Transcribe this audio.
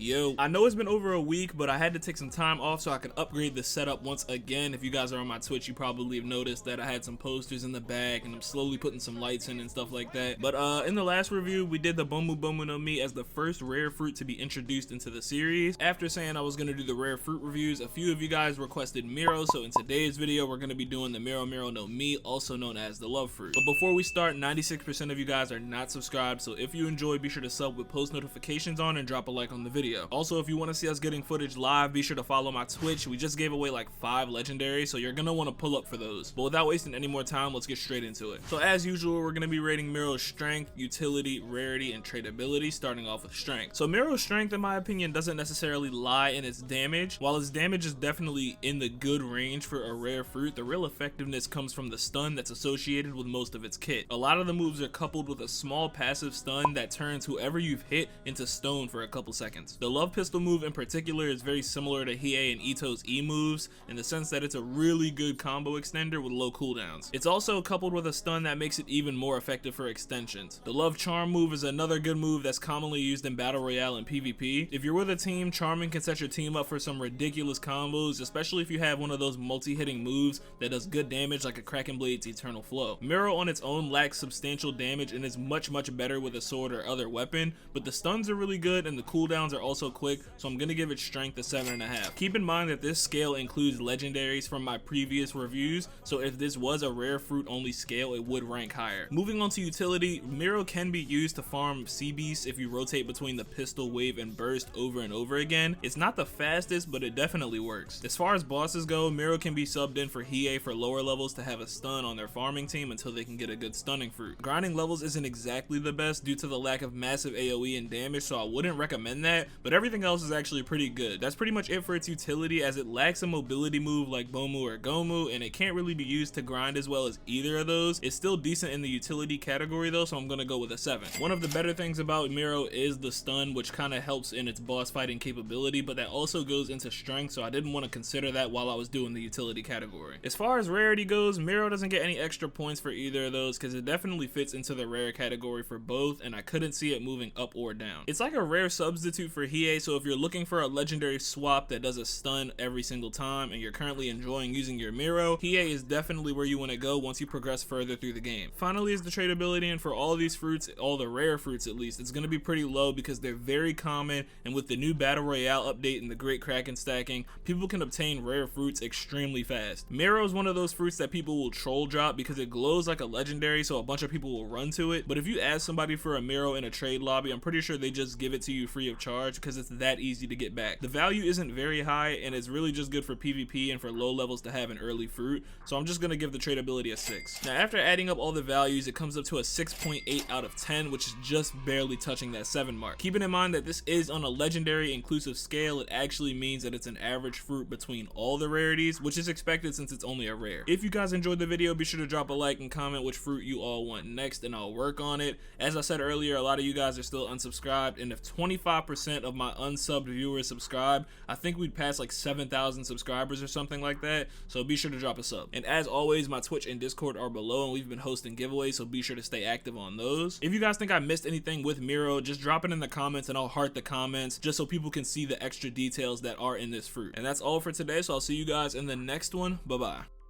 Yo, I know it's been over a week, but I had to take some time off so I could upgrade the setup once again. If you guys are on my Twitch, you probably have noticed that I had some posters in the back and I'm slowly putting some lights in and stuff like that. But in the last review, we did the Bomu no Mi as the first rare fruit to be introduced into the series. After saying I was going to do the rare fruit reviews, a few of you guys requested Mero, so in today's video, we're going to be doing the Mero Mero no Mi, also known as the love fruit. But before we start, 96% of you guys are not subscribed, so if you enjoy, be sure to sub with post notifications on and drop a like on the video. Also, if you want to see us getting footage live, be sure to follow my Twitch. We just gave away like 5 legendaries, so you're gonna want to pull up for those. But without wasting any more time, let's get straight into it. So as usual, we're gonna be rating Mero's strength, utility, rarity, and tradability, starting off with strength. So Mero's strength, in my opinion, doesn't necessarily lie in its damage. While its damage is definitely in the good range for a rare fruit, the real effectiveness comes from the stun that's associated with most of its kit. A lot of the moves are coupled with a small passive stun that turns whoever you've hit into stone for a couple seconds. The love pistol move in particular is very similar to Hiei and Ito's E moves in the sense that it's a really good combo extender with low cooldowns. It's also coupled with a stun that makes it even more effective for extensions. The love charm move is another good move that's commonly used in battle royale and PvP. If you're with a team, charming can set your team up for some ridiculous combos, especially if you have one of those multi-hitting moves that does good damage like a Kraken Blade's Eternal Flow. Mero on its own lacks substantial damage and is much better with a sword or other weapon, but the stuns are really good and the cooldowns are also quick, so I'm gonna give it strength a 7.5. Keep in mind that this scale includes legendaries from my previous reviews, so if this was a rare fruit only scale, it would rank higher. Moving on to utility, Mero can be used to farm sea beasts if you rotate between the pistol, wave, and burst over and over again. It's not the fastest, but it definitely works. As far as bosses go, Mero can be subbed in for Hiei for lower levels to have a stun on their farming team until they can get a good stunning fruit. Grinding levels isn't exactly the best due to the lack of massive AoE and damage, so I wouldn't recommend that, but everything else is actually pretty good. That's pretty much it for its utility, as it lacks a mobility move like Bomu or Gomu, and it can't really be used to grind as well as either of those. It's still decent in the utility category though, so I'm gonna go with a 7. One of the better things about Mero is the stun, which kind of helps in its boss fighting capability, but that also goes into strength, so I didn't want to consider that while I was doing the utility category. As far as rarity goes, Mero doesn't get any extra points for either of those because it definitely fits into the rare category for both, and I couldn't see it moving up or down. It's like a rare substitute for Hiei, so if you're looking for a legendary swap that does a stun every single time and you're currently enjoying using your Mero, Hiei is definitely where you want to go once you progress further through the game. Finally is the tradability, and for all these fruits, all the rare fruits at least, it's going to be pretty low because they're very common, and with the new battle royale update and the great Kraken stacking, people can obtain rare fruits extremely fast. Mero is one of those fruits that people will troll drop because it glows like a legendary, so a bunch of people will run to it, but if you ask somebody for a Mero in a trade lobby, I'm pretty sure they just give it to you free of charge because it's that easy to get back. The value isn't very high and it's really just good for PvP and for low levels to have an early fruit, so I'm just gonna give the tradability a 6. Now after adding up all the values, it comes up to a 6.8 out of 10, which is just barely touching that 7 mark. Keeping in mind that this is on a legendary inclusive scale, it actually means that it's an average fruit between all the rarities, which is expected since it's only a rare. If you guys enjoyed the video, be sure to drop a like and comment which fruit you all want next and I'll work on it. As I said earlier, a lot of you guys are still unsubscribed, and if 25% of my unsubbed viewers subscribe, I think we'd pass like 7,000 subscribers or something like that, so be sure to drop a sub. And as always, my Twitch and Discord are below, and we've been hosting giveaways, so be sure to stay active on those. If you guys think I missed anything with Mero, just drop it in the comments and I'll heart the comments just so people can see the extra details that are in this fruit. And that's all for today, so I'll see you guys in the next one. Bye bye.